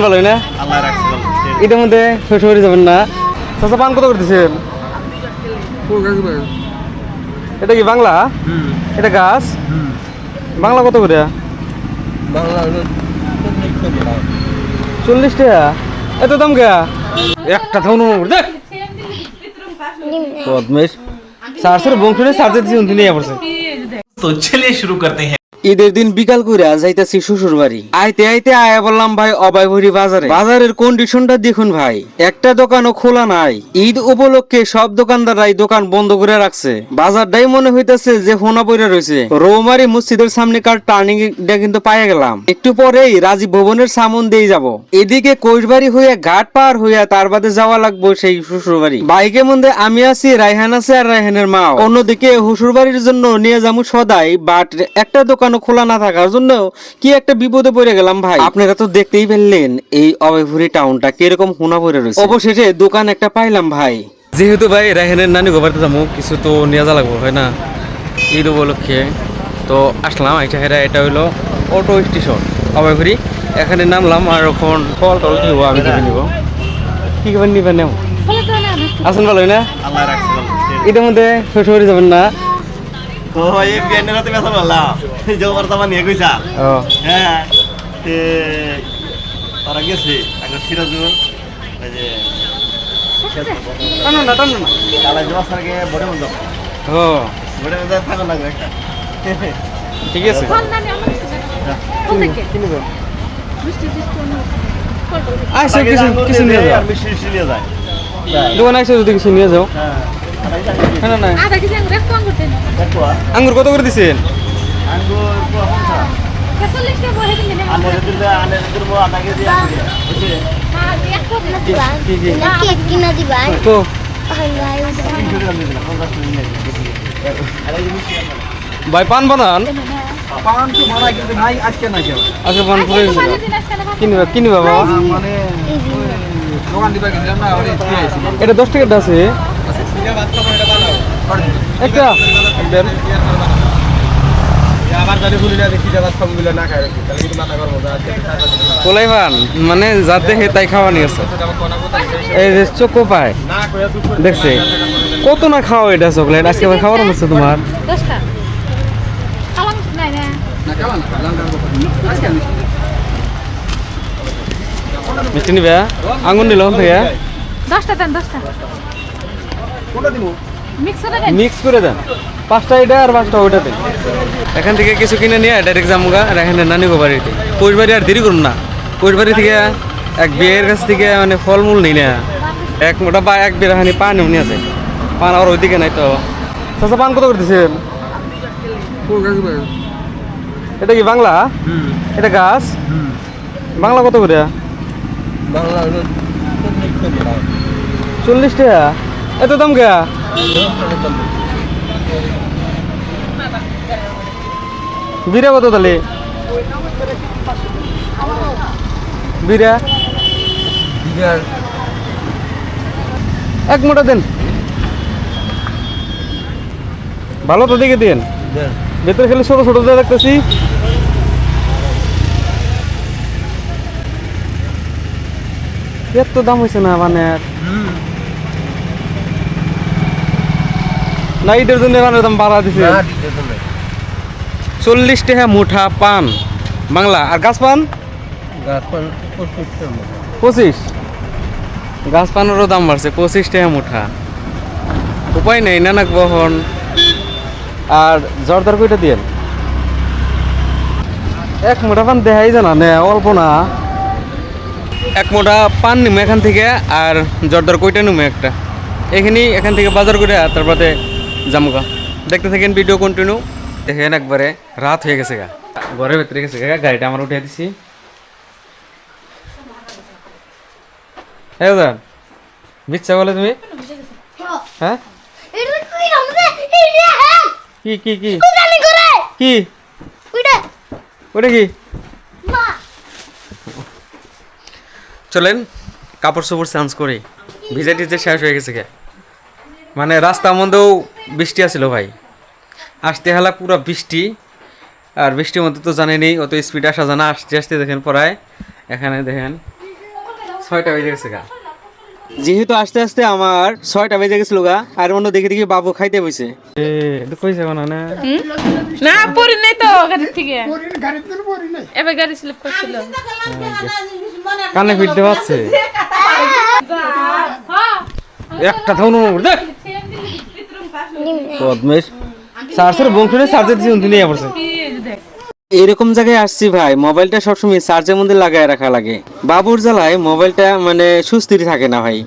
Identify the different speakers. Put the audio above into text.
Speaker 1: ভালোই না?
Speaker 2: আল্লাহ রাখছে ভালো।
Speaker 1: এটার মধ্যে শ্বশুর যাবেন না? চাচা পান কত করতেছেন? এটা কি বাংলা? এটা গাছ? বাংলা কত করে?
Speaker 2: বাংলা
Speaker 1: 40 টাকা। এত দাম কে? একটা থাউন দেখ বদমেশ সারসের বংশে চার্জার দিছি উনি নিয়ে পড়ছে।
Speaker 2: तो चलिए शुरू करते हैं।
Speaker 1: ঈদের দিন বিকাল কইরা যাইতাছি শ্বশুর বাড়ি। আইতে আইতে আয়া বললাম ভাই অবাইভরি বাজারে। বাজারের কন্ডিশনটা দেখুন ভাই, একটা দোকানও খোলা নাই। ঈদ উপলক্ষে সব দোকানদাররাই দোকান বন্ধ করে রাখছে। বাজারটাই মনে হইতাছে যে হোনা পইরা রয়েছে। রৌমারি মসজিদের সামনে কার টার্নিং টা কিন্তু পাইয়া গেলাম। একটু পরেই রাজীব ভবনের সামন দিয়ে যাব। এদিকে কোষবাড়ি হইয়া ঘাট পার হইয়া তার বাদে যাওয়া লাগবো সেই শ্বশুর বাড়ি। বাইকের মধ্যে আমি আছি, রায়হান আছে আর রায়হানের মা। অন্যদিকে শ্বশুর বাড়ির জন্য নিয়ে যাবো সদাই, বাট একটা দোকান খোলা না থাকার জন্য কি একটা বিপদে পড়ে গেলাম ভাই। আপনারা তো দেখতেই পেলেন এই অবাইভুরি টাউনটা কিরকম হোনা পড়ে রয়েছে। অবশেষে দোকান একটা পাইলাম ভাই। যেহেতু ভাই রায়হানের নানি গোবারতে যাবো, কিছু তো নিয়ে যা লাগবো হয় না ঈদ উপলক্ষে, তো আসলাম। এটা হইলো অটো স্টেশন অবাইভুরি। এখানে নামলাম আর এখন ফল টল নিবো, আমি ভেবে নিবো কি খাবার নিবেন নেও। আসেন ভালোই না?
Speaker 2: আল্লাহ রাখছে ভালো।
Speaker 1: এটার মধ্যে শ্বশুর যাবেন না?
Speaker 2: তো এই বিয়ানের রাতে বেসা বললা যে বর্তমান নিয়ে কইছা
Speaker 1: ও
Speaker 2: হ্যাঁ তে তারা গেছে আগে সিরাজুল এই যে
Speaker 1: টানো না টানো না।
Speaker 2: কালাই জমা সারকে বড় মন্দ
Speaker 1: ও
Speaker 2: বড় মন্দ থাকা লাগবে একটা
Speaker 1: ঠিক আছে। কি নিব? আচ্ছা কিছু নিয়ে যাও।
Speaker 2: আর মিষ্টি মিষ্টি নিয়ে যায়
Speaker 1: দোকান আছে যদি কিছু নিয়ে যাও।
Speaker 2: হ্যাঁ
Speaker 1: না না
Speaker 3: আধা কেজি আঙ্গুর একটু আঙ্গুর দেন।
Speaker 2: দেখো
Speaker 1: আঙ্গুর কত করে দিছেন?
Speaker 2: আঙ্গুর পুরো কোনটা
Speaker 3: 40 টাকা বহে দিন না।
Speaker 2: আনে দিলে মো আটা কেজি আঙ্গুর বুঝছে
Speaker 3: হ্যাঁ একটু দিন দিবা।
Speaker 1: কি কি
Speaker 3: না কেক কিনা দিবা।
Speaker 1: তো
Speaker 2: 300 গ্রাম দিলে 50 টাকা নিয়ে আর এই মিষ্টি
Speaker 1: ভাই পান বানান?
Speaker 2: পান তো মারা কিন্তু নাই আজকে না কেউ
Speaker 1: আচ্ছা পান করে
Speaker 3: পানি দিন আজকে
Speaker 1: কিনিবা বাবা?
Speaker 2: মানে দোকান দিবা গেছিলাম না ওরে দিয়ে আইছি
Speaker 1: এটা 10 টাকাটা আছে
Speaker 2: সিরা ভাত খাবো এটা বানাও
Speaker 1: একটা দেন।
Speaker 2: আবার যদি ভুলি না দেখি ভাত খাবো বলে না খাই তাহলে কিন্তু মাথা গরম হবে আজকে
Speaker 1: কোলাই পান মানে যা দেখে তাই খাওয়া নিয়ে আছে। এই যে চোখো পায়
Speaker 2: না কইয়া চুপ করে
Speaker 1: দেখছে কত না খাওয়া এটা চকলেট আজকে আবার খাওয়ার হচ্ছে তোমার।
Speaker 3: 10 টাকা। কালাম নাই না।
Speaker 2: না খাওয়া না লঙ্কা আজকে
Speaker 1: মিষ্টি নিবে? আঙুর নিলাম থেকে
Speaker 3: 10 টাকা দেন 10 টাকা।
Speaker 2: কোনটা দিমু
Speaker 3: মিক্সারে দেন।
Speaker 1: মিক্স করে দেন। 5টা এটা আর 5টা ওইটা দেন। এখান থেকে কিছু কিনে নিয়ে ডাইরেক্ট যামুগা এখানে নানি গো বাড়িতে। কোচবাড়ি আর দেরি করুন না। কোচবাড়ি থেকে এক বিয়ের কাছ থেকে মানে ফলমূল নেই না, এক মোটা বা এক বিয়ের হানি পান নিয়ে আছে। পান আর ওইদিকে নাই তো। চাচা পান কত করে দিচ্ছেন? এটা কি বাংলা? এটা গাছ? বাংলা কত করে?
Speaker 2: বাংলা
Speaker 1: 40 টাকা। এত দাম কে? বিরা কত তাহলে? বিরা এক মোটা দেন। ভালো তো দেখে দেন। ভেতরে খেলে ছোট ছোট দিয়ে দেখতেছি। এত দাম হয়েছে না মানে না ঈদের জন্য এখানে দাম বাড়া দিছে। 40 টাকা মুঠা পান বাংলা। আর গাছ পান? 25। গাছ পানেরও দাম বাড়ছে, 25 টাকা মুঠা। উপায় নেই নানাক বহন। আর জর্দার কইটা দিয়েন। এক মোটা পান দেখাই জানা নে অল্প না। এক মোটা পান নিমো এখান থেকে আর জর্দার কইটা নিমো একটা। এখান থেকে বাজার করে তারপরে জামুগা। দেখতে থাকেন ভিডিও কন্টিনিউ। দেখেন একবারে রাত হয়ে গেছে গা, ঘরের ভেতরে গেছে গা। গাড়িটা আমার উঠে দিছি। হ্যাঁ দাদা বিচ্ছা বলে তুমি? হ্যাঁ
Speaker 3: এটা কই আমাদের ইন্ডিয়া হ্যাঁ।
Speaker 1: কি কি কি
Speaker 3: জানি করে
Speaker 1: কি
Speaker 3: ওইটা
Speaker 1: ওটা কি?
Speaker 3: মা
Speaker 1: চলেন কাপড় চোপড় চেঞ্জ করি। ভিজে টিজে শেষ হয়ে গেছে গে। মানে রাস্তার মধ্যেও বৃষ্টি আসছিল ভাই, আসতে হালা পুরো বৃষ্টি। আর বৃষ্টির মধ্যে তো জানেনই অত স্পিড আসা জানা। আসতে আসতে দেখেন পড়ায় এখানে দেখেন
Speaker 2: 6টা বেজে গেছে গা।
Speaker 1: যেহেতু আস্তে আস্তে আমার 6টা বেজে গেছিল গা, আর অন্য দেখে দেখি বাবু খাইতে বসে।
Speaker 2: এটা কইছে কোন না?
Speaker 4: না পরি নাই তো গাড়ি থেকে এবার গাড়ি স্লিপ করছিল
Speaker 2: কানে ফিরতে পারছে। একটা থাউন দেখ বদমেশ চার্জার বংশনে চার্জার দিছি উনি নিয়ে পড়ছে।
Speaker 1: এরকম জায়গায় আসছি ভাই, মোবাইলটা সবসময় চার্জের মধ্যে লাগায় রাখা লাগে। বাবুর জ্বালায় মোবাইলটা মানে সুস্থির থাকে না ভাই।